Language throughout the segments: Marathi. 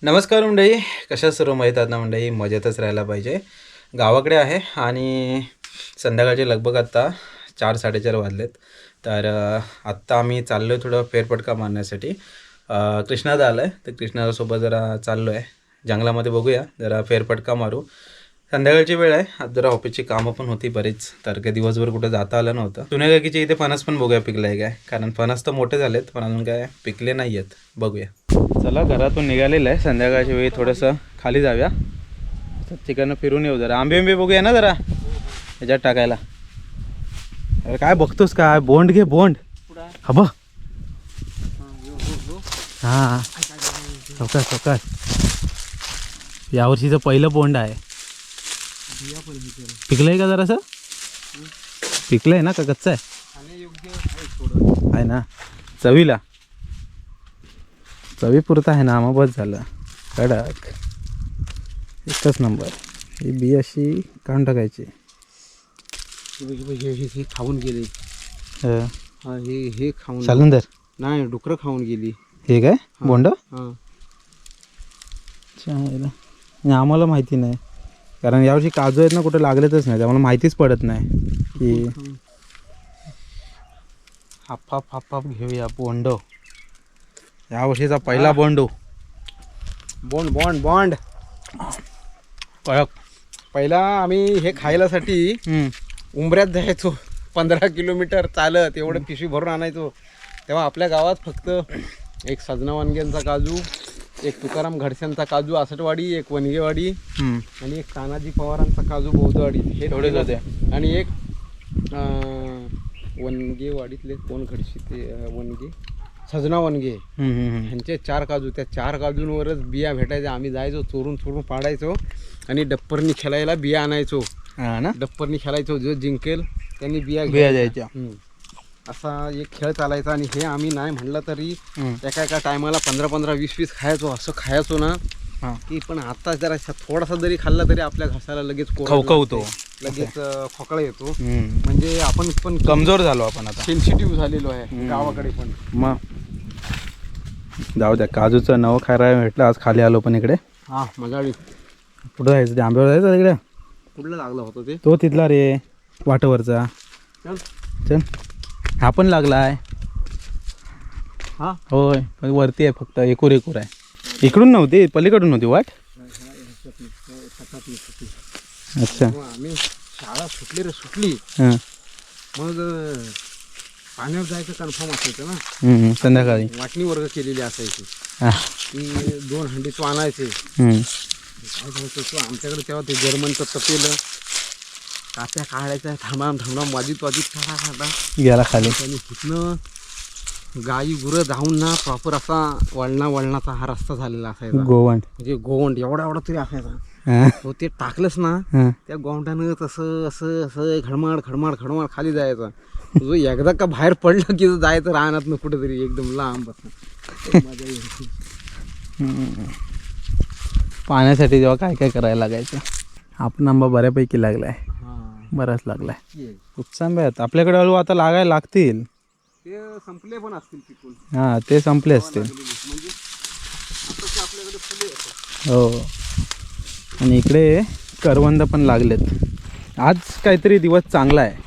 नमस्कार मंडळी, कशा सर्व माहीत आहेत ना मंडळी, मजेतच राहायला पाहिजे. गावाकडे आहे आणि संध्याकाळचे लगभग आत्ता 4-4:30 वाजलेत. तर आत्ता आम्ही चाललो आहे थोडं फेरफटका मारण्यासाठी. कृष्णादा आला आहे, तर कृष्णादासोबत जरा चाललो आहे जंगलामध्ये. बघूया, जरा फेरफटका मारू. संध्याकाळची वेळ आहे, आज जरा ऑफिसची कामं पण होती बरीच, तर काही दिवसभर कुठं जाता आलं नव्हतं. सुनेगाकीच्या इथे फणस पण बघूया पिकलं आहे काय, कारण फणस तर मोठे झालेत पण अजून काय पिकले नाही आहेत. बघूया. चला, घरातून निघालेलं आहे. संध्याकाळच्या वेळी थोडंसं खाली जाऊया, तिकडनं फिरून येऊ. जरा आंबे बघूया ना जरा ह्याच्यात टाकायला. अरे काय बघतोस काय, बोंड घे बोंड. हा बघ, हां चौकात चौकात. यावर्षीचं पहिलं बोंड आहे. पिकलंय का जरासं? पिकलंय ना का कच्चं आहे? आहे ना, चवीला चवी पुरता आहे ना, मग बस झालं. कडक एकच नंबर. ही बी अशी काढून टाकायची. हे खाऊन गेले. हे खाऊन चालून नाही, डुकरं खाऊन गेली. हे काय बोंड? हां, आम्हाला माहिती नाही, कारण यावर्षी काजू आहेत ना, कुठे लागलेतच नाही, त्यामुळे माहितीच पडत नाही की. हाप घेऊया बोंड. यावर्षीचा पहिला बोंडो. बॉन्ड बॉन्ड बॉन्ड. कळक. पहिला आम्ही हे खायलासाठी उंबऱ्यात जायचो, 15 किलोमीटर चालत, एवढं पिशवी भरून आणायचो. तेव्हा आपल्या गावात फक्त एक सजना वानग्यांचा काजू, एक तुकाराम घडस्यांचा काजू आसटवाडी, एक वनगेवाडी आणि एक तानाजी पवारांचा काजू बौद्धवाडी, हे थोडेच होते. आणि एक वनगेवाडीतले कोण घडशी ते वनगे, सजना वनगे, ह्यांचे 4 काजू. त्या 4 काजूंवरच बिया भेटायच्या. आम्ही जायचो, चोरून पाडायचो आणि डप्परनी खेळायला बिया आणायचो. हा ना, डप्परनी खेळायचो, जो जिंकेल त्यांनी बिया द्यायच्या. असा एक खेळ चालायचा. आणि हे आम्ही नाही म्हणलं तरी एका टायमाला 15-15, 20-20 खायचो. असं खायचो ना की. पण आता जरा थोडासा जरी खाल्ला तरी आपल्या घसाला लगेच खवखवतो, लगेच खोकळा येतो. म्हणजे आपण पण कमजोर झालो आपण आता, सेन्सिटिव्ह झालेलो आहे गावाकडे पण. मग जाऊ द्या, काजूचं नवं खायला भेटलं आज. खाली आलो पण इकडे. हा, मजा आली. कुठं जायचं? ते आंब्यावर जायचं तिकडे. कुठलं लागलं होतं ते? तो तिथला रे, वाटवरचा. चल, हा पण लागला आहे. हा, होय, पण वरती आहे, फक्त एकुर आहे. इकडून नव्हती, पलीकडून नव्हती वाट. अच्छा, आम्ही शाळा सुटली हां, मग पाण्यावर जायचं कन्फर्म असायचं ना. संध्याकाळी वाटणी वर्ग केलेली असायची. हां, ती 2 हंडी तो आणायचे. काय करायचं तो आमच्याकडे तेव्हा ते जर्मनचं तपेलं, काप्या काढायच्या, थांबा वाजीत काढा गेला खाली. आणि तिथनं गाई गुरं जाऊन ना प्रॉपर असा वळणाचा हा रस्ता झालेला असायचा. गोवंड म्हणजे गोवंड एवढा तरी असायचा. हां, तो ते टाकलंच ना, हां. त्या गोवंडानं तसं असं खडमाड खाली जायचा. जो एकदा का बाहेर पडलं की जायचं राहणार ना कुठेतरी एकदम लांब असं. मजा यायची. पाण्यासाठी जेव्हा काय करायला लागायचं. आपण आंबा बऱ्यापैकी लागलाय, बराच लागलाय. खूप आंबे आहेत आपल्याकडे. हळू आता लागायला लागतील. ते संपले पण असतील पिकून. हां, ते संपले असतील. म्हणजे आताचे आपल्याकडे फुले येतात. हो, आणि इकडे करवंद पण लागलेत. आज काहीतरी दिवस चांगला आहे.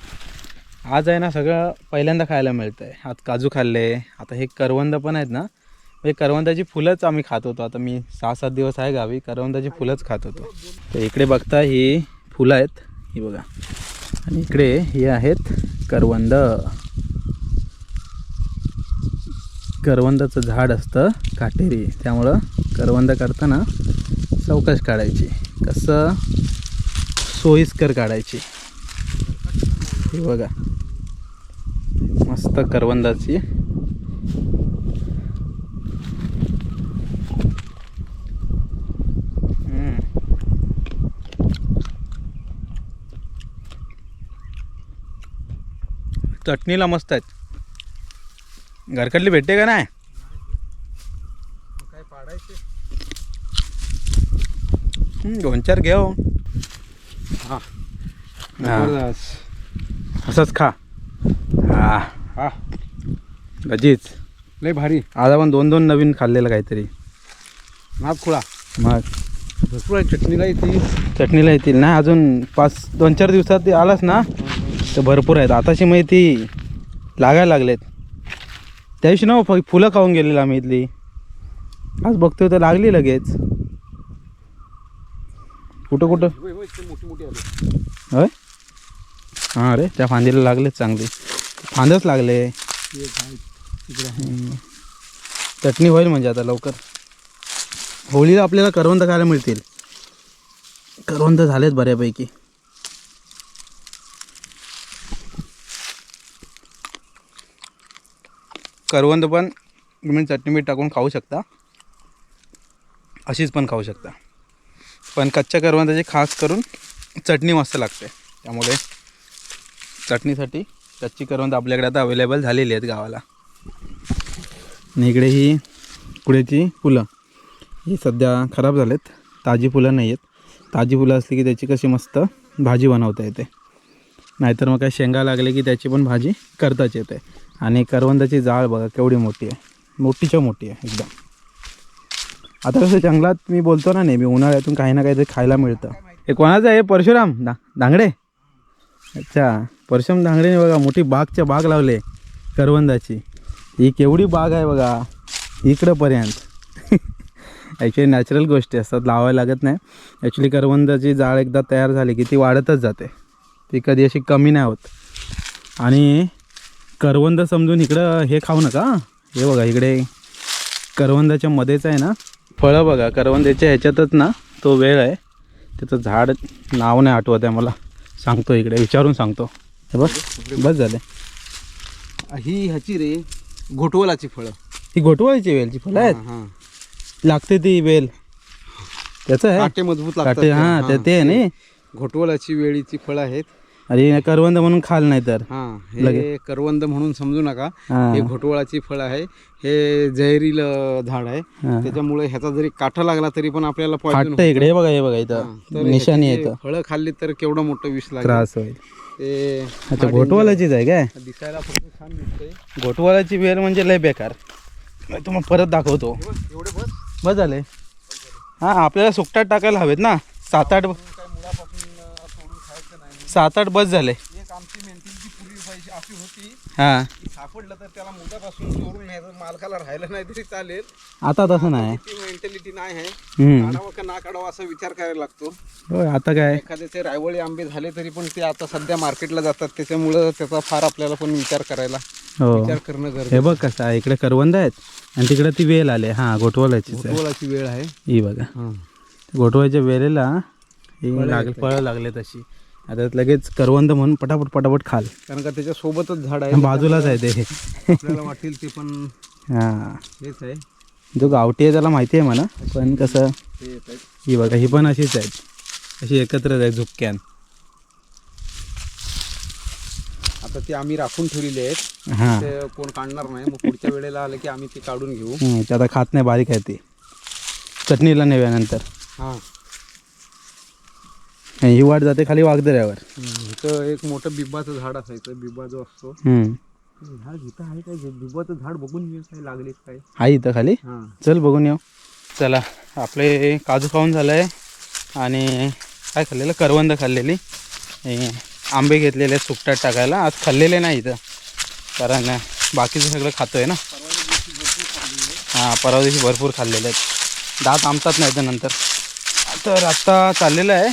आज आहे ना, सगळं पहिल्यांदा खायला मिळतं आहे. आज काजू खाल्ले, आता हे करवंद पण आहेत ना. म्हणजे करवंदाची फुलंच आम्ही खात होतो. आता मी 6-7 दिवस आहे गावी, करवंदाची फुलंच खात होतो. तर इकडे बघता ही फुलं आहेत, ही बघा. आणि इकडे हे आहेत करवंद. करवंदाचं झाड असतं काटेरी, त्यामुळं करवंद काढताना चौकश काढायची, कसं सोयीस्कर काढायची. हे बघा, मस्त करवंदाची. चटणीला मस्त आहेत. घरकडली भेटते का नाही? काय पाडायचे? 2-4 घेऊ. हां, असंच खा. हा, लजीज. लय भारी. आज आपण 2-2 नवीन खाल्लेलं काहीतरी. नादखुळा मग भरपूर आहे, चटणीला येते. चटणीला येतील ना अजून 2-4 दिवसात ते आलास ना तर भरपूर आहेत. आताशी माहिती लागायला लागलेत. त्या दिवशी ना फुलं खाऊन गेलेलं आम्ही इथली. आज बघतोय तर लागली लगेच. कुठं होय, होय, ते मोठी मोठी आली. होय. हां रे त्या फांदीला लागलेच चांगले. फांदच लागले. एक आहे, तिकडे आहे. चटणी होईल म्हणजे आता लवकर. होळीला आपल्याला करवंद खायला मिळतील. करवंद झालेत बऱ्यापैकी. करवंद पण तुम्ही चटणी मीठ टाकून खाऊ शकता, अशीच पण खाऊ शकता. पण कच्च्या करवंदाची खास करून चटणी मस्त लागते. त्यामुळे चटणीसाठी कच्ची करवंद आपल्याकडे आता अवेलेबल झालेली आहेत गावाला. आणि इकडे ही कुड्याची फुलं ही सध्या खराब झालेत. ताजी फुलं नाही आहेत. ताजी फुलं असली की त्याची कशी मस्त भाजी बनवता येते. नाहीतर मग काय शेंगा लागले की त्याची पण भाजी करताच येते. आणि करवंदाची जाळ बघा केवढी मोठी आहे. मोठीच्या मोठी आहे एकदम. आता कसं जंगलात मी बोलतो ना नेहमी उन्हाळ्यातून काही ना काहीतरी खायला मिळतं. हे कोणाचं आहे? परशुराम दांगडे. अच्छा परशुराम दांगडेने बघा मोठी बाग लावले करवंदाची. ही केवढी बाग आहे बघा इकडंपर्यंत. ॲक्च्युली नॅचरल गोष्टी असतात, लावायला लागत नाही. ॲक्च्युली करवंदाची जाळ एकदा तयार झाली की ती वाढतच जाते. ती कधी अशी कमी नाही होत. आणि करवंद समजून इकडं हे खाऊ नका. हे बघा इकडे करवंदाच्या मध्येच आहे ना फळं बघा. करवंदाच्या ह्याच्यातच ना तो वेळ आहे. त्याचं झाड नाव नाही आठवत आहे मला. सांगतो इकडे विचारून सांगतो. हे बस झाले. ही ह्याची रे घोटवलाची फळं. ही घोटवळीची वेलची फळं आहेत. हां, लागते ती वेल त्याचं आहे. काटे मजबूत काटे लागतात. हां ते आहे ना. घोटवलाची वेळीची फळं आहेत. अरे करवंद म्हणून खाल नाही तर. हां, हे करवंद म्हणून समजू नका. हां. हे घोटवळाची फळ आहे. हे जहरील झाड आहे. हां. त्याच्यामुळे ह्याचा जरी काठा लागला तरी पण आपल्याला पॉइझन फाटतं इकडे. हे बघा इथं निशाणी आहे इथं. फळं खाल्ली तर केवढं मोठं विष लागेल. त्रास होईल. ते अच्छा घोटवालाचीच आहे काय? दिसायला फक्त छान दिसतंय. घोटवालाची वेल म्हणजे लय बेकार. मी तुम्हाला परत दाखवतो. एवढे बस बस झाले. हां आपल्याला सुकटात टाकायला हवेत ना. 7-8 काय मुळापासून सोडून खायचं नाही. 7-8 बस झाले. एक आमची मेंटॅलिटी पूर्वी पाहिजे अशी होती हां की सापडलं तर त्याला मुळापासून चोरून न्यायचं, मालकाला राहिलं नाही तरी चालेल. आता तसं नाही. ती मेंटॅलिटी नाही आहे. हम्म. काढावं का ना काढावं असा विचार करायला लागतो. होय आता काय एखाद्याचे रायवळी आंबे झाले तरी पण ते आता सध्या मार्केटला जातात. त्याच्यामुळं त्याचा फार आपल्याला पण विचार करायला हो. विचार करणं गरजेचं. हे बघ कसं आहे. इकडे करवंद आहेत आणि तिकडे ती वेल आले. हां घोटवालाचीच आहे. घोटवळाची वेळ आहे. ही बघा घोटवाच्या वेलेला ही फळं लागले तशी. आता लगेच करवंद म्हणून पटापट खाल. कारण का त्याच्या सोबतच झाड आहे. बाजूलाच आहे ते. आपल्याला वाटेल ते पण हां हेच आहे. जो गावठी आहे त्याला माहिती आहे म्हणा. पण कसं ते येत आहेत. ही बघा ही पण अशीच आहेत. अशी एकत्रच आहे झुपक्यान. आता ते आम्ही राखून ठेवलेले आहेत. हां ते कोण काढणार नाही. मग पुढच्या वेळेला आलं की आम्ही ते काढून घेऊ. ते आता खात नाही. बारीक आहे ती. चटणीला नेव्यानंतर हां, ही वाट जाते खाली वागदऱ्यावर. इथं एक मोठं बिब्बाचं झाड असायचं. बिब्बा जो असतो झाड इथं आहे. काय बिब्बाचं झाड बघून येईल काय लागले काय. आहे इथं खाली. हां, चल बघून येऊ. चला आपले काजू खाऊन झालं आहे. आणि काय खाल्लेलं करवंद खाल्लेली. आंबे घेतलेले सुकटात टाकायला. आज खाल्लेले नाही इथं कारण बाकीचं सगळं खातो आहे ना. हां परवा दिवशी भरपूर खाल्लेले आहेत. दात आमतात नाही तर नंतर. तर आत्ता चाललेलं आहे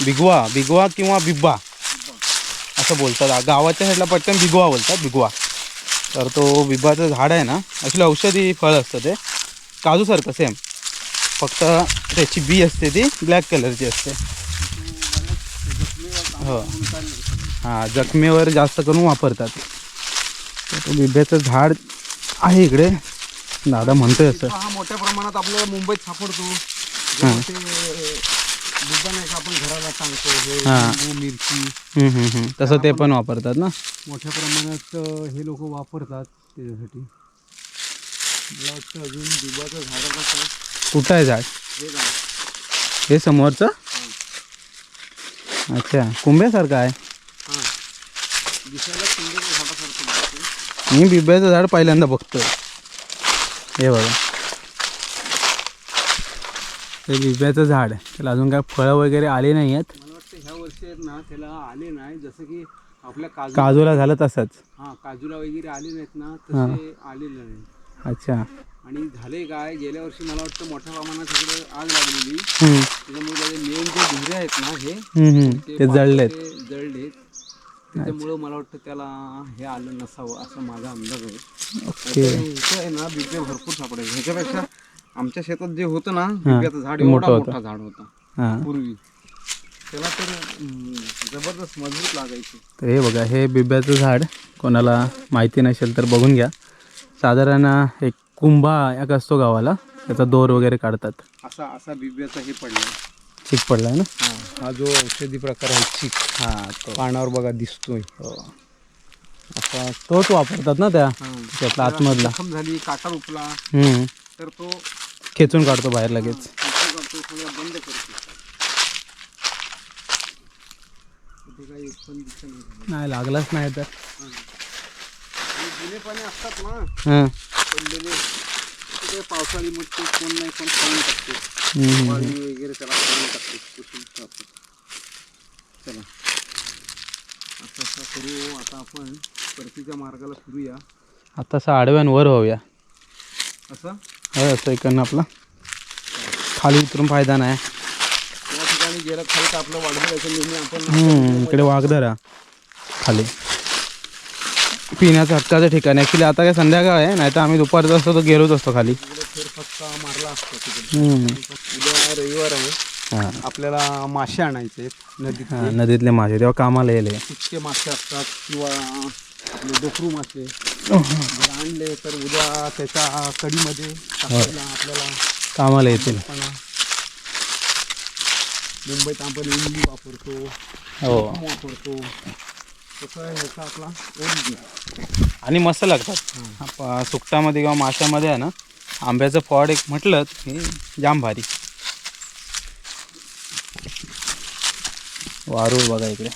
बिगवा किंवा बिब्बा असं बोलतात. गावाच्या साईडला पटकन बिगवा बोलतात. बिगवा. तर तो बिब्बाचं झाड आहे ना ॲक्च्युली औषधी फळ असतं ते. काजूसारखं सेम. फक्त त्याची बी असते ती ब्लॅक कलरची असते. हो हां जखमेवर जास्त करून वापरतात. तो बिब्याचं झाड आहे इकडे. दादा म्हणतोय असं. हा मोठ्या प्रमाणात आपल्याला मुंबईत सापडतो. हां बिब्बा नाही का आपण घराला सांगतो. हे हां. लिंबू, मिरची तसं ते पण वापरतात ना. मोठ्या प्रमाणात हे लोक वापरतात त्याच्यासाठी. मला वाटतं अजून बिब्बाचं झाडाला काय कुठं आहे झाड? हे झाड. हे समोरचं. अच्छा कुंभ्यासारखं आहे. हां, दिसायला सुंदर झाडासारखं दिसते. मी बिब्याचं झाड पहिल्यांदा बघतोय. हे बघा हे बिब्याचं झाड त्याला अजून काय फळं वगैरे आली नाही आहेत. मला वाटतं ह्या वर्षी आहेत ना त्याला आले नाही, जसं की आपल्या काजूला झालं तसंच. हां काजूला वगैरे आले नाहीत ना तसे आलेले नाही. अच्छा. आणि झाले काय, गेल्या वर्षी मला वाटतं मोठ्या प्रमाणात इकडे आग लागलेली, त्याच्यामुळे त्याचे मेन जे ढिरे आहेत ना ते जळलेत. जळलेत, त्याच्यामुळं मला वाटतं त्याला हे आलं नसावं असं माझा अंदाज आहे. ओके. इथं आहे ना बिबे भरपूर सापडायचे. ह्याच्यापेक्षा आमच्या शेतात जे होतं ना बिब्याचं झाड, एवढा मोठा झाड होता पूर्वी, त्याला तर जबरदस्त मजबूत लागायची. तर हे बघा, हे बिब्याचं झाड कोणाला माहिती नसेल तर बघून घ्या. साधारण एक कुंभा एक असतो गावाला, त्याचा दोर वगैरे काढतात. असा असा बिब्याचा हे पडला, चिक पडलाय ना. हा जो औषधी प्रकार आहे चिक, तो पानावर बघा दिसतोय. असा तोच वापरतात ना त्यातला आतमधला. जखम झाली, काटा रुपला तर तो खेचून काढतो बाहेर लगेच. सगळं बंद करतो. काही उत्पन्न दिसत नाही लागलाच नाही तर. जुने पाणी असतात ना पडलेले, ते पावसाळी मग ते कोण नाही कोण खाऊन टाकते, वाळू वगैरे त्याला खाऊन टाकते, पुसून टाकते. चला असं असं करू. आता आपण परतीच्या मार्गाला फिरूया. आता असं आडव्यान वर होऊया. असं असं इकडनं आपला खाली उतरून फायदा नाही. त्या ठिकाणी गेलं खाली तर आपलं वाढवून जायचं नेहमी. आपण इकडे वाघधरा खाली पिण्याचं हक्काचं ठिकाण. ॲक्च्युली आता काय संध्याकाळ आहे, नाही तर आम्ही दुपारचा असतो तो गेलोच असतो खाली. फेरफटका मारला असतो तिकडे. उद्या रविवार आहे, आपल्याला मासे आणायचे नदीत. नदीतले मासे तेव्हा कामाला येले. इतके मासे असतात किंवा डोकरू मासे जर आणले तर उद्या त्याच्या कढीमध्ये आपल्याला कामाला येतील. मुंबईत आपण इमली वापरतो, वापरतो, तसं ह्याचा आपला ओरिजिनल आणि मस्त लागतात. सुकटामध्ये किंवा माशामध्ये आहे ना, आंब्याचं फळ एक म्हटलं की जाम भारी. वारूळ बघा इकडे.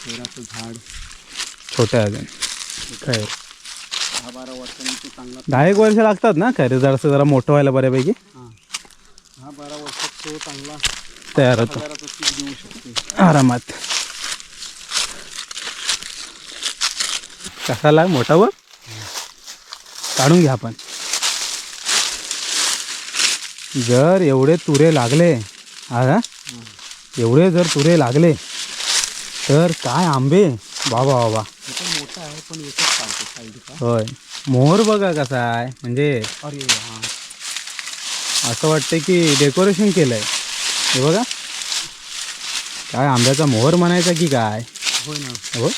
खैराचं झाड छोटं आहे अजून. खैर 10-12 वर्षांनी तो चांगला 10-1 वर्ष लागतात ना खैर झाडचं जरा मोठं व्हायला बऱ्यापैकी. 10-12 वर्षात तो चांगला तयार होतो पीक देऊ शकते आरामात. कसाला मोठा वर काढून घ्या आपण. जर एवढे तुरे लागले, एवढे जर तुरे लागले तर काय आंबे. बाबा बाबा मोठा आहे पण एकच काढतो साईडचा. होय. मोहर बघा कसा आहे, म्हणजे अरे असं वाटतं की डेकोरेशन केलंय. हे बघा काय आंब्याचा मोहर म्हणायचा की काय. होय ना. हो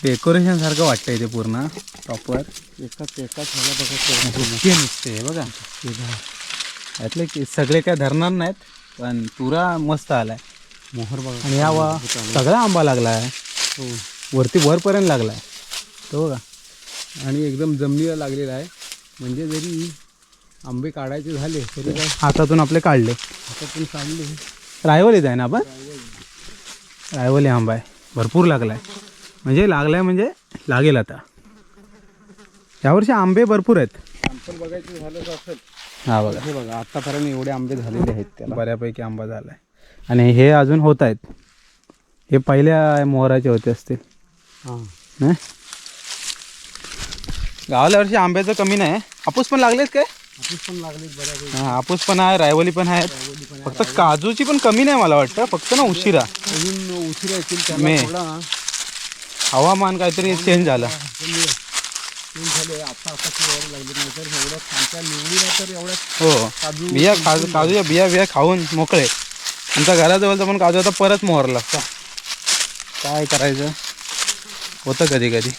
डेकोरेशन सारखं वाटतंय ते पूर्ण प्रॉपर. एकाच ह्याला बघा नुसते हे बघा. यातले की सगळे काय धरणार नाहीत, पण तुरा मस्त आलाय. मोहर बघा. आणि यावा सगळा आंबा लागलाय, वरती वरपर्यंत लागलाय तो बघा. आणि एकदम जमिनीला लागलेला आहे. म्हणजे जरी आंबे काढायचे झाले तरी काय हातातून आपले काढले. हातातून काढले. रायवलीत आहे ना आपण. रायवली आंबा आहे, भरपूर लागलाय. म्हणजे लागलाय म्हणजे लागेल आता. यावर्षी आंबे भरपूर आहेत. सॅम्पल बघायचं झालं तर असेल. हा बघा, हे बघा आतापर्यंत एवढे आंबे झालेले आहेत त्याला. बऱ्यापैकी आंबा झालाय. आणि हे अजून होत आहेत. हे पहिल्या मोहराचे होते असतील. नाही गावाला वर्षी आंब्याचं कमी नाही. हापूस पण लागलेत काय. हापूस पण लागलेत बऱ्यापैकी. हापूस पण आहे, रायवली पण आहेत. फक्त काजूची पण कमी नाही मला वाटतं, फक्त ना उशिरा. अजून उशिरा येतील मे. त्याला थोडा हवामान काहीतरी चेंज झालं. झाले आता लागले नाही तर एवढ्या छानच्या निवडीला तर एवढ्या हो बिया काजूच्या बिया खाऊन मोकळे. आमच्या घराजवळचा पण काजू आता परत मोहरला. काय करायचं होतं कधी कधी.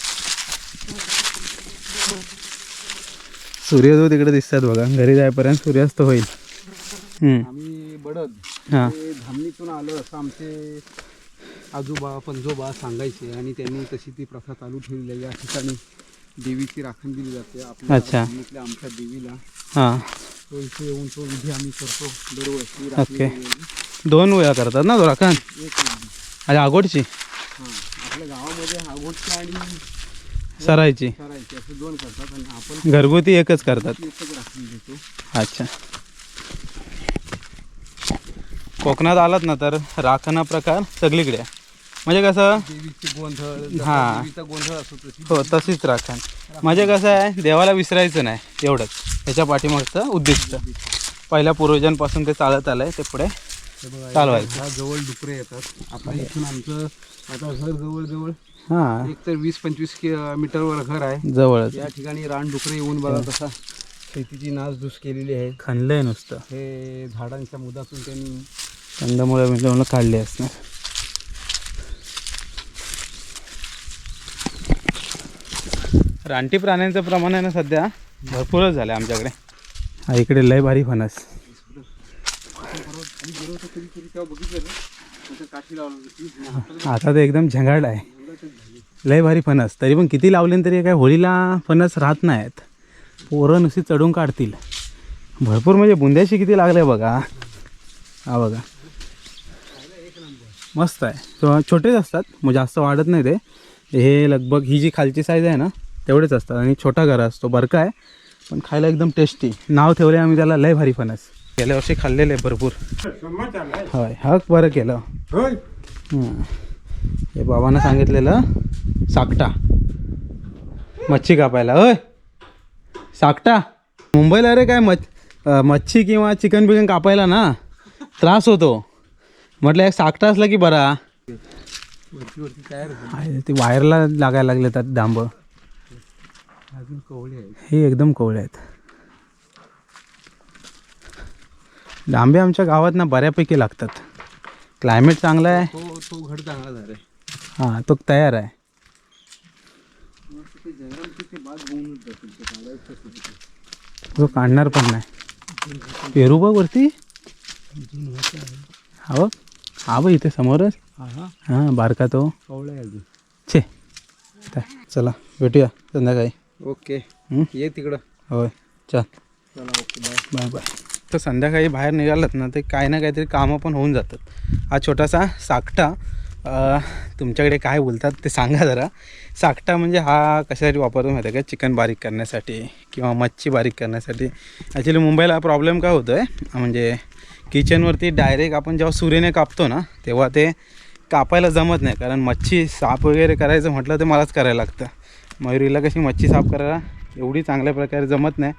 सूर्योदय तिकडे दिसतात बघा. घरी जाईपर्यंत सूर्यास्त होईल. आम्ही बडद धामणीतून आलो असं आमचे आजोबा पंजोबा सांगायचे. आणि त्यांनी तशी ती प्रथा चालू ठेवली आहे. या ठिकाणी देवीची राखण दिली जाते आपल्या धामणीतल्या आमच्या देवीला. तो इथे येऊन तो विधी आम्ही करतो दरवर्षी. ओके. 2 वेळा करतात ना तो राखण. एक आणि आगोडची आपल्या गावामध्ये आगोटची आणि सरायची करायची असं 2 करतात आणि आपण घरगुती एकच करतात. एकच राखून देतो. अच्छा. कोकणात आलात ना तर राखणा प्रकार सगळीकडे आहे. म्हणजे कसं देवीचे गोंधळ हां. देवीचा गोंधळ असतो तशी हो तशीच राखण. म्हणजे कसं आहे देवाला विसरायचं नाही एवढंच त्याच्या पाठीमागचं उद्दिष्ट. पहिल्या पूर्वजांपासून ते चालत आलंय ते पुढे हे बघा, चालवायचं. ह्या जवळ डुकरे येतात. आता इथून आमचं आता घर जवळ हां एक तर 20-25 मीटरवर घर आहे. जवळच या ठिकाणी रानडुकरे येऊन बघा कसा शेतीची नासधूस केलेली आहे. खणलंय नुसतं. हे झाडांच्या मुदातून त्यांनी कंदमुळे मिळवून काढले असणार. रानटी प्राण्यांचं प्रमाण आहे ना सध्या भरपूरच झालं आमच्याकडे. हा इकडे लय भारी फणस. तेव्हा बघितलं ना काठी लावलं आता तर एकदम झंगाड आहे. लय भारी फणस. तरी पण किती लावले तरी काय होळीला फणस राहत नाहीत. पोरं नुसती चढून काढतील. भरपूर म्हणजे बुंद्याशी किती लागले बघा. हा बघा मस्त आहे. छोटेच असतात मग जास्त वाढत नाही ते. हे लगभग ही जी खालची साईज आहे ना तेवढेच असतात आणि छोटा घरा असतो. बरका आहे पण खायला एकदम टेस्टी. नाव ठेवले आम्ही त्याला लय भारी फणस. गेल्या वर्षी खाल्लेले भरपूर. होय हक बरं केलं. हे बाबांना सांगितलेलं साकटा मच्छी कापायला. होय साकटा. मुंबईला अरे काय मच्छी किंवा चिकन बिकन कापायला ना त्रास होतो. म्हटलं एक साकटा असला की बरा. वरती तयार आहे ते वायरला लागायला लागले त्यात डांब. अजून कवळे आहेत. हे एकदम कोवळे आहेत. डांबे आमच्या गावात ना बऱ्यापैकी लागतात. क्लायमेट चांगला आहे. तो घड चांगला झाला आहे. हां तो तयार आहे. तो काढणार पण नाही. पेरू बघ वरती. हा बघ हा बघ इथे समोरच. हां बारका तो कवळे आहे अजून. छे चला भेटूया संध्याकाळी. ओके ये तिकडं. होय चल चला ओके बाय. Bye bye. तर संध्याकाळी बाहेर निघालात ना ते काही ना काहीतरी कामं पण होऊन जातात. हा छोटासा साकटा तुमच्याकडे काय बोलतात ते सांगा जरा. साकटा म्हणजे हा कशासाठी वापरतो माहिती आहे का? चिकन बारीक करण्यासाठी किंवा मच्छी बारीक करण्यासाठी. ॲक्च्युली मुंबईला प्रॉब्लेम काय होतो आहे म्हणजे किचनवरती डायरेक्ट आपण जेव्हा सुरीने कापतो ना तेव्हा ते कापायला जमत नाही. कारण मच्छी साफ वगैरे करायचं म्हटलं तर मलाच करायला लागतं. मयुरीला कशी मच्छी साफ करायला एवढी चांगल्या प्रकारे जमत नाही.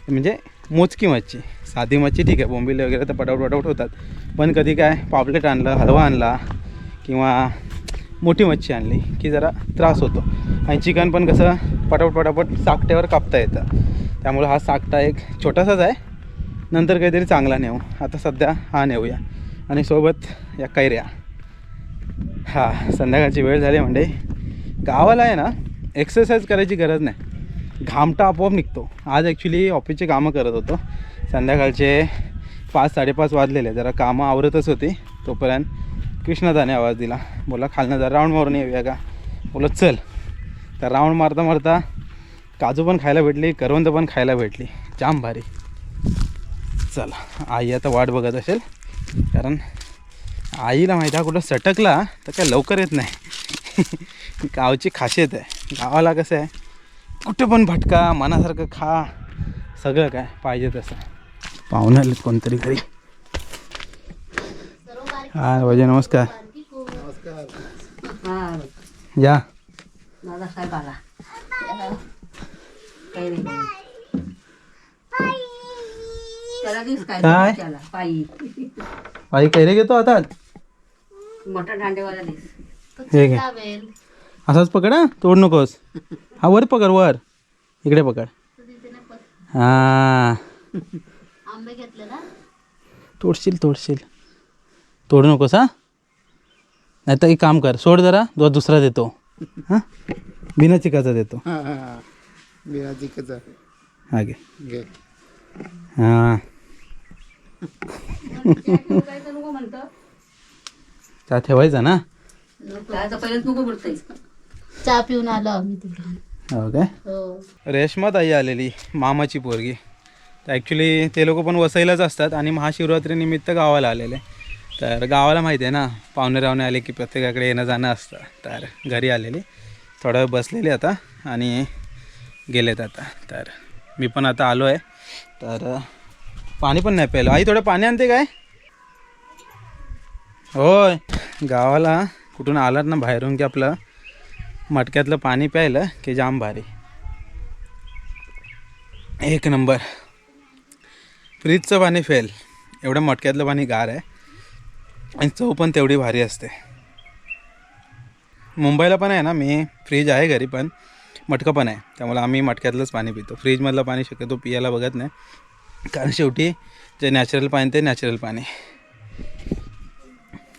म्हणजे मोजकी मच्छी. साधी मच्छी ठीक आहे बोंबिले वगैरे तर पटापट होतात. पण कधी काय पापलेट आणलं हलवा आणला किंवा मोठी मच्छी आणली की जरा त्रास होतो. आणि चिकन पण कसं पटापट साकट्यावर कापता येतं. त्यामुळे हा साकटा एक छोटासाच आहे. नंतर काहीतरी चांगला नेऊ. आता सध्या हा नेऊया. आणि सोबत या कैऱ्या. हा संध्याकाळची वेळ झाली म्हणजे गावाला आहे ना एक्सरसाइज करायची गरज नाही. घामटा आपोआप निघतो. आज ॲक्च्युली ऑफिसचे कामं करत होतो. संध्याकाळचे 5-5:30 वाजलेले. जरा कामं आवरतच होती तोपर्यंत कृष्णदाने आवाज दिला. बोला खालनं जरा राऊंड मारून येऊया का. बोला चल. तर राऊंड मारता मारता काजू पण खायला भेटली करवंद पण खायला भेटली. जाम भारी. चला आई आता वाट बघत असेल कारण आईला माहिती आहे कुठं सटकला तर काय लवकर येत नाही. गावची खासियत आहे. गावाला कसं आहे कुठे पण भटका मनासारखं खा सगळं काय पाहिजे तसं. पाहुणे आलेत कोणतरी घरी. हा वजे नमस्कार. या काय पायी कैरे घेतो आता. मोठा दांडेवाला दिस. हे घे असाच पकड हा तोड नकोस. हा वर पकड वर इकडे पकड. हां आंबे घेतले ना. तोडशील तोडू नकोस हा. नाही तर एक काम कर सोड जरा दुसरा देतो. हां बिना चिकाचा देतो. बिना चिकाचा. हा घे घे. हां नको म्हणतो. चहा ठेवायचा ना. पहिलेच नको बोलतोय. चहा पिऊन आलो आम्ही तिकडून. हो काय. हो रेश्माताई आलेली मामाची पोरगी. तर ॲक्च्युली ते लोक पण वसईलाच असतात आणि महाशिवरात्रीनिमित्त गावाला आलेले. तर गावाला माहिती आहे ना पाहुणे रावणे आले की प्रत्येकाकडे येणं जाणं असतं. तर घरी आलेली थोडा वेळ बसलेली आता आणि गेलेत आता. तर मी पण आता आलो आहे. तर पाणी पण नाही प्यायलं. आई थोडं पाणी आणते काय? होय, गावाला कुठून आलात ना बाहेरून की आपलं मटक्यातलं पाणी प्यायलं की जाम भारी, एक नंबर. फ्रीजचं पाणी फेल, एवढं मटक्यातलं पाणी गार आहे आणि चव पण तेवढी भारी असते. मुंबईला पण आहे ना, मी फ्रीज आहे घरी पण मटकं पण आहे, त्यामुळे आम्ही मटक्यातलंच पाणी पितो. फ्रीजमधलं पाणी शक्यतो पियाला बघत नाही, कारण शेवटी जे नॅचरल पाणी ते नॅचरल पाणी.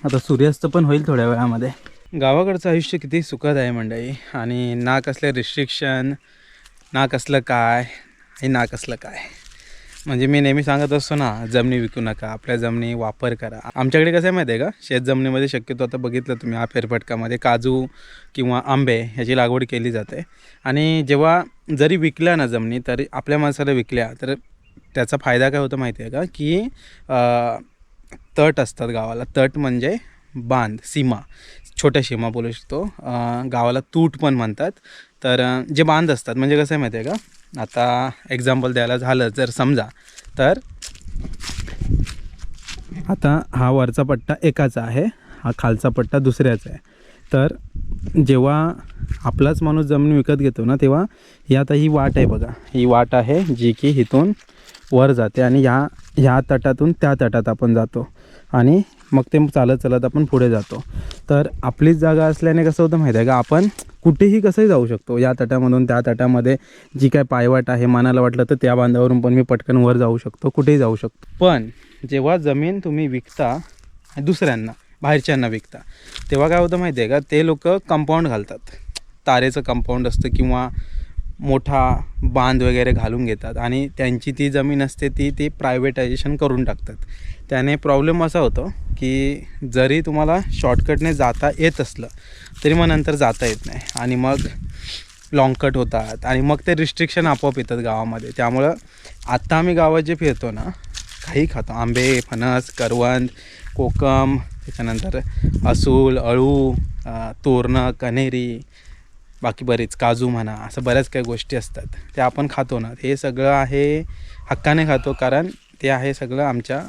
आता सूर्यास्त पण होईल थोड्या वेळामध्ये. गावाकडचं आयुष्य किती सुखद आहे मंडळी, आणि ना कसले रिस्ट्रिक्शन, ना कसलं काय आणि ना कसलं काय. म्हणजे मी नेहमी सांगत असतो ना, जमिनी विकू नका, आपल्या जमिनी वापर करा. आमच्याकडे कसं आहे माहिती आहे का, शेत जमिनीमध्ये शक्यतो आता बघितलं तुम्ही हा फेरफटकामध्ये काजू किंवा आंबे ह्याची लागवड केली जाते. आणि जेव्हा जरी विकल्या ना जमिनी, तरी आपल्या माणसाला विकल्या तर त्याचा फायदा काय होतो माहिती आहे का, की तट असतात गावाला. तट म्हणजे बांध, सीमा, छोट्या सीमा बोलू शकतो. गावाला तूट पण म्हणतात. तर जे बांध असतात म्हणजे कसं आहे माहिती आहे का, आता एक्झाम्पल द्यायला झालं जर समजा, तर आता हा वरचा पट्टा एकाचा आहे, हा खालचा पट्टा दुसऱ्याचा आहे. तर जेव्हा आपलाच माणूस जमीन विकत घेतो ना, तेव्हा ही आता ही वाट आहे बघा, ही वाट आहे जी की इथून वर जाते आणि ह्या तटातून त्या तटात आपण जातो आणि मग ते चालत चालत आपण पुढे जातो. तर आपलीच जागा असल्याने कसं होतं माहिती आहे का, आपण कुठेही कसंही जाऊ शकतो. या तटामधून त्या तटामध्ये जी काय पायवाट आहे, मनाला वाटलं तर त्या बांधावरून पण मी पटकन वर जाऊ शकतो, कुठेही जाऊ शकतो. पण जेव्हा जमीन तुम्ही विकता दुसऱ्यांना, बाहेरच्यांना विकता, तेव्हा काय होतं माहिती आहे का, ते लोक कंपाऊंड घालतात. तारेचं कंपाऊंड असतं किंवा मोठा बांध वगैरे घालून घेतात आणि त्यांची ती जमीन असते ती प्रायव्हेटायझेशन करून टाकतात. त्याने प्रॉब्लेम असा होतो की जरी तुम्हाला शॉर्टकटने जाता येत असलं तरी मग नंतर जाता येत नाही आणि मग लॉंगकट होतात आणि मग ते रिस्ट्रिक्शन आपोआप येतात गावामध्ये. त्यामुळं आत्ता आम्ही गावात जे फिरतो ना, काही खातो, आंबे, फणस, करवंद, कोकम, त्याच्यानंतर असूल, अळू, तोरणं, कण्हेरी, बाकी बरेच काजू म्हणा, असं बऱ्याच काही गोष्टी असतात त्या आपण खातो ना. हे सगळं आहे हक्काने खातो, कारण ते आहे सगळं आमच्या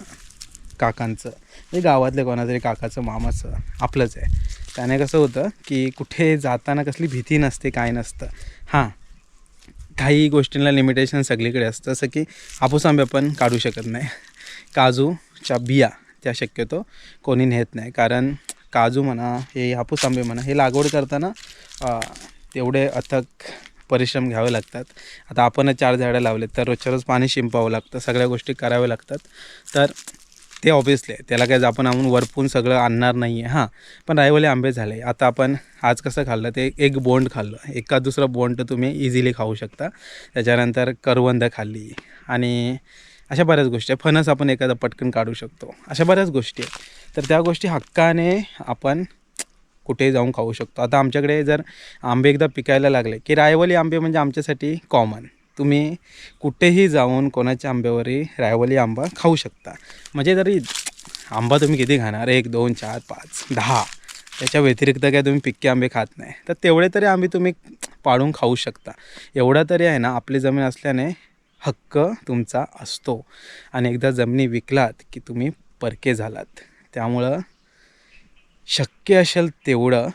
काकांचं, म्हणजे गावातल्या कोणातरी काकाचं, मामाचं, आपलंच आहे. त्याने कसं होतं की कुठे जाताना कसली भीती नसते, काय नसतं. हां, काही गोष्टींना लिमिटेशन सगळीकडे असतं, जसं की हापूस आंबे पण काढू शकत नाही, काजूच्या बिया त्या शक्यतो कोणी नेत नाही, कारण काजू म्हणा, हे हापूस आंबे म्हणा, हे लागवड करताना तेवढे अथक परिश्रम घ्यावे लागतात. आता आपण 4 झाडं लावलेत तर रोजच्या रोज पाणी शिंपावं लागतं, सगळ्या गोष्टी कराव्या लागतात. तर ते ऑब्वियसली आहे, त्याला काय आपण वरपून सगळं आणणार नाही आहे. हां, पण रायवले आंबे झाले. आता आपण आज कसं खाल्लं, ते एक बोंड खाल्लं, एका दुसरं बोंड तर तुम्ही इझिली खाऊ शकता. त्याच्यानंतर करवंद खाल्ली आणि अशा बऱ्याच गोष्टी आहे. फणस आपण एखादा पटकन काढू शकतो, अशा बऱ्याच गोष्टी आहेत. तर त्या गोष्टी हक्काने आपण कुठेही जाऊन खाऊ शकतो. आता आमच्याकडे जर आंबे एकदा पिकायला लागले की रायवली आंबे म्हणजे आमच्यासाठी कॉमन. तुम्ही कुठेही जाऊन कोणाच्या आंब्यावरही रायवली आंबा खाऊ शकता. म्हणजे तरी आंबा तुम्ही किती खाणार, 1, 2, 4, 5, 10, त्याच्या व्यतिरिक्त काय तुम्ही पिक्के आंबे खात नाही. तर तेवढे तरी आंबे तुम्ही पाडून खाऊ शकता. एवढा तरी आहे ना, आपली जमीन असल्याने हक्क तुमचा असतो. आणि एकदा जमिनी विकलात की तुम्ही परके झालात. त्यामुळं शक्य असेल तेवढं,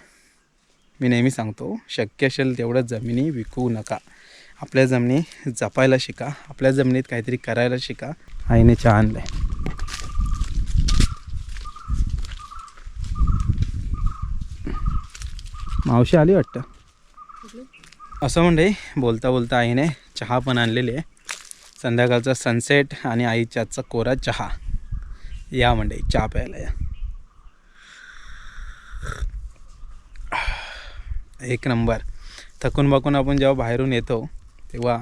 मी नेहमी सांगतो, शक्य असेल तेवढं जमिनी विकू नका. आपल्या जमिनी जपायला शिका, आपल्या जमिनीत काहीतरी करायला शिका. आईने चहा आणलाय. मावशी आली वाटतं. असं म्हणजे बोलता बोलता आईने चहा पण आणलेली आहे. संध्याकाळचा सनसेट आणि आईच्या आजचा कोरा चहा. या म्हणजे चहा प्यायला या. एक नंबर. थकून बाकून आपण जेव्हा बाहेरून येतो तेव्हा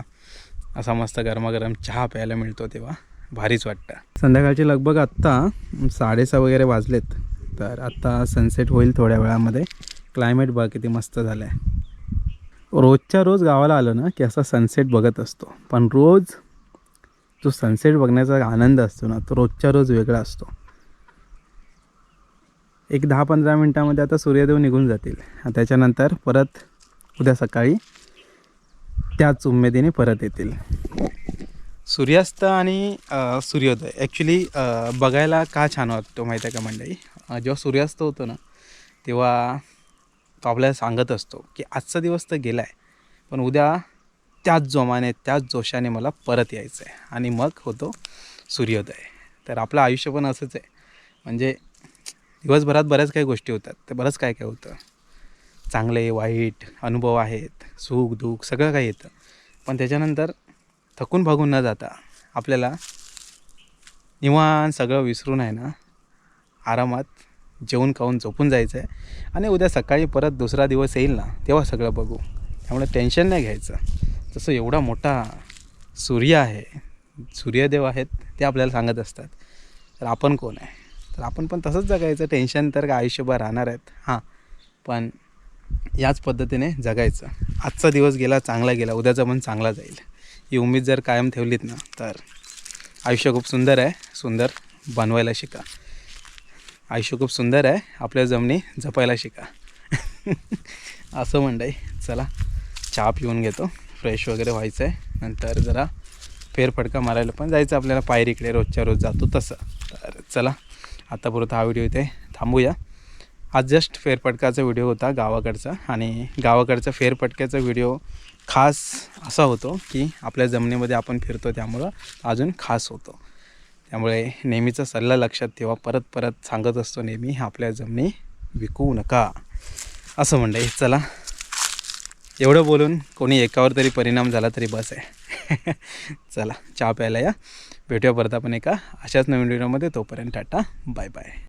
असा मस्त गरमागरम चहा प्यायला मिळतो, तेव्हा भारीच वाटतं. संध्याकाळची लगभग आत्ता 6:30 वगैरे वाजलेत. तर आत्ता सनसेट होईल थोड्या वेळामध्ये. क्लायमेट बघ किती मस्त झालं आहे. रोजच्या रोज गावाला आलं ना की असा सनसेट बघत असतो, पण रोज जो सनसेट बघण्याचा आनंद असतो ना, तो रोजच्या रोज वेगळा असतो. एक 10-15 मिनटामध्ये आता सूर्यदेव निघून जातील. त्याच्यानंतर परत उद्या सकाळी त्याच उमेदीने परत येतील. सूर्यास्त आणि सूर्योदय ॲक्च्युली बघायला का छान वाटतो माहीत आहे का मंडळी? जेव्हा सूर्यास्त होतो ना तेव्हा तो आपल्याला सांगत असतो की आजचा दिवस तर गेला आहे, पण उद्या त्याच जोमाने त्याच जोशाने मला परत यायचं आहे. आणि मग होतो सूर्योदय. तर आपलं आयुष्य पण असंच आहे. म्हणजे दिवसभरात बऱ्याच काही गोष्टी होतात, तर बरंच काय काय होतं, चांगले वाईट अनुभव आहेत, सुख दुःख सगळं काही येतं. पण त्याच्यानंतर थकून भागून न जाता आपल्याला निवांत सगळं विसरून आहे ना आरामात जेवून खाऊन झोपून जायचं आहे. आणि उद्या सकाळी परत दुसरा दिवस येईल ना तेव्हा सगळं बघू. त्यामुळे टेन्शन नाही घ्यायचं. जसं एवढा मोठा सूर्य आहे, सूर्यदेव आहेत, ते आपल्याला सांगत असतात. तर आपण कोण आहे? तर आपण पण तसंच जगायचं. टेन्शन तर काय आयुष्यभर राहणार आहेत, हां, पण याच पद्धतीने जगायचं. आजचा दिवस गेला, चांगला गेला, उद्याचा पण चांगला जाईल, ही उमेद जर कायम ठेवलीत ना तर आयुष्य खूप सुंदर आहे. सुंदर बनवायला शिका. आयुष्य खूप सुंदर आहे, आपल्या जमिनी जपायला शिका. असं मंडळी, चला चहा पिऊन घेतो, फ्रेश वगैरे व्हायचं आहे. नंतर जरा फेरफटका मारायला पण जायचं आपल्याला, पायरीकडे रोजच्या रोज जातो तसं. तर चला आतापर्यंत हा व्हिडिओ इथे थांबूया. आज जस्ट फेरफटकाचा व्हिडिओ होता गावाकडचा. आणि गावाकडचा फेरफटक्याचा व्हिडिओ खास असा होतो की आपल्या जमिनीमध्ये आपण फिरतो, त्यामुळं अजून खास होतो. त्यामुळे नेहमीचा सल्ला लक्षात ठेवा. परत परत सांगत असतो नेहमी, आपल्या जमिनी विकू नका असं म्हणलं. चला, एवढं बोलून कोणी एकावर तरी परिणाम झाला तरी बस आहे. चला चहा प्यायला या. भेटूया परत आपण एका अशाच नवीन व्हिडिओमध्ये. तोपर्यंत टाटा, बाय बाय.